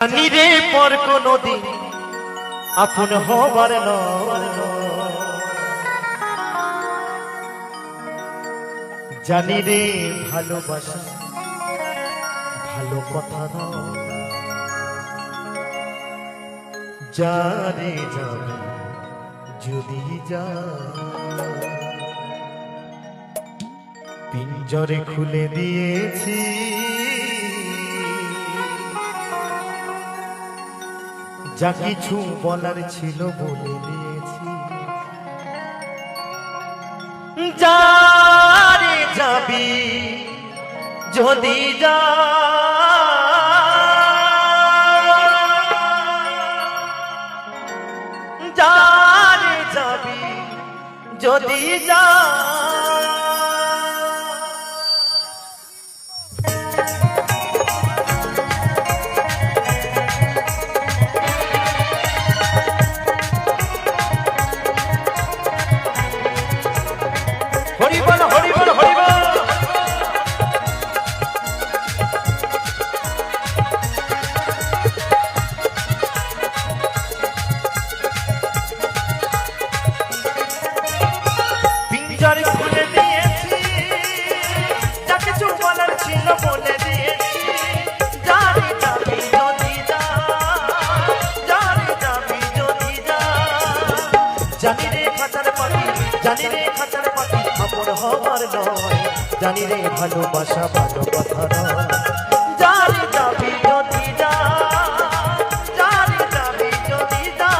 জানি রে পর কোনদিন আপন হবার নয়, জানি রে ভালোবাসা ভালো কথা নয়, যারে যাবে যদি যা পিঞ্জরে খুলে দিয়েছি যা কিছু বলার ছিল বলে দিয়েছি। যারে যাবি যদি যা যারে যাবি যদি যা পিঞ্জরে খুলে দিয়েছি যা কিছু বলার ছিল বলে দিয়েছি। যারে যাবি যদি যা যারে যাবি যদি যা জানি রে খাঁচার পাখি জানি রে খাঁচার পাখি আপন হবার নয়, জানি রে ভালোবাসা ভালো কথা নয়। যারে যাবি যদি যা যারে যাবি যদি যা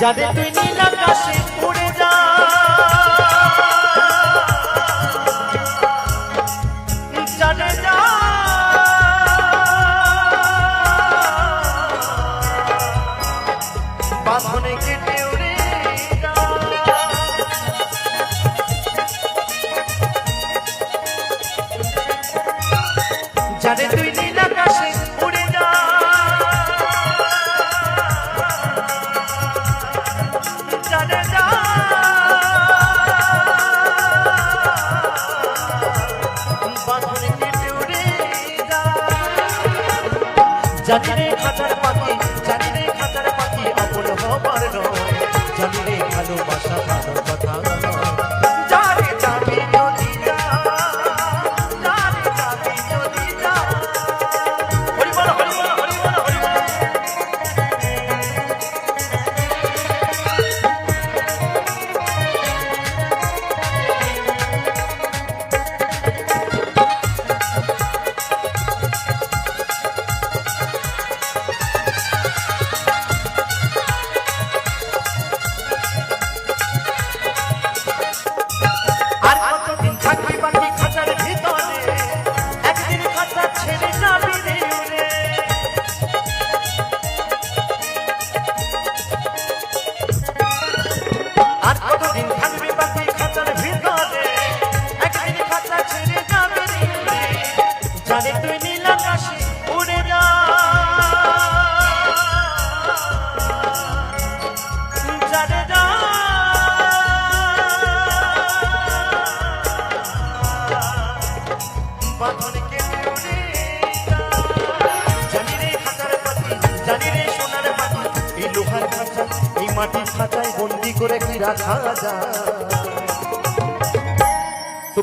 যাদের তুই নীল আকাশে উড়ে যা জানে যা বাঁধনে কেটে উড়ে যা যাদের তুই নীল আকাশে উড়ে যা জানি রে খাঁচার পাখি জানি রে খাঁচার পাখি আপন হবার নয়, জানি রে ভালোবাসা ভালো কথা নয়। যারে যাবি যদি যা যারে যাবি যদি যা হরি বল হরি বল হরি বল হরি বল। জানে তুই নীল আকাশে উড়ে যা জানে যা বাঁধনে কেটে উড়ে যা জানি রে খাঁচার পাখি জানি রে সোনার পাখি এই লোহার খাঁচা এই মাটির খাঁচায় বন্দি করে কি রাখা যায়। তো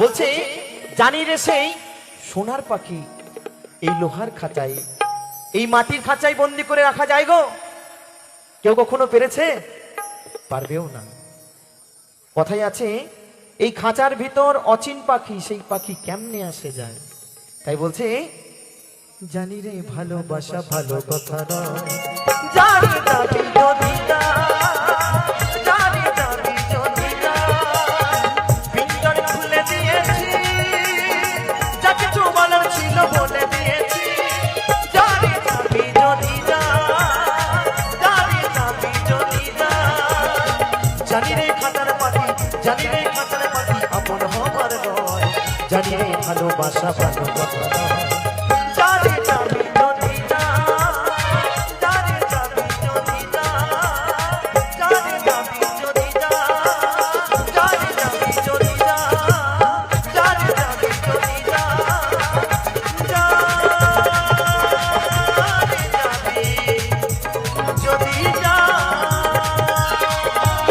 বলছে জানি রে সেই সোনার পাখি এই লোহার খাঁচায় এই মাটির খাঁচায় বন্দি করে রাখা যায় গো, কেউ কখনো পেরেছে? পারবেও না। কথায় আছে এই খাঁচার ভিতর অচিন পাখি, সেই পাখি কেমনে আসে যায়। তাই বলছে জানি রে ভালোবাসা ভালো কথা নয়, জানি যাবি যদি যা জানি যাবি যদি যা পিঞ্জরে খুলে দিয়েছি যা কিছু বলার ছিল বলে দিয়েছি। যারে যাবি যদি যা যারে যাবি যদি যা জানি রে খাঁচার পাখি, জানি রে খাঁচার পাখি আপন হবার নয়, জানি রে ভালোবাসা ভালো কথা নয়।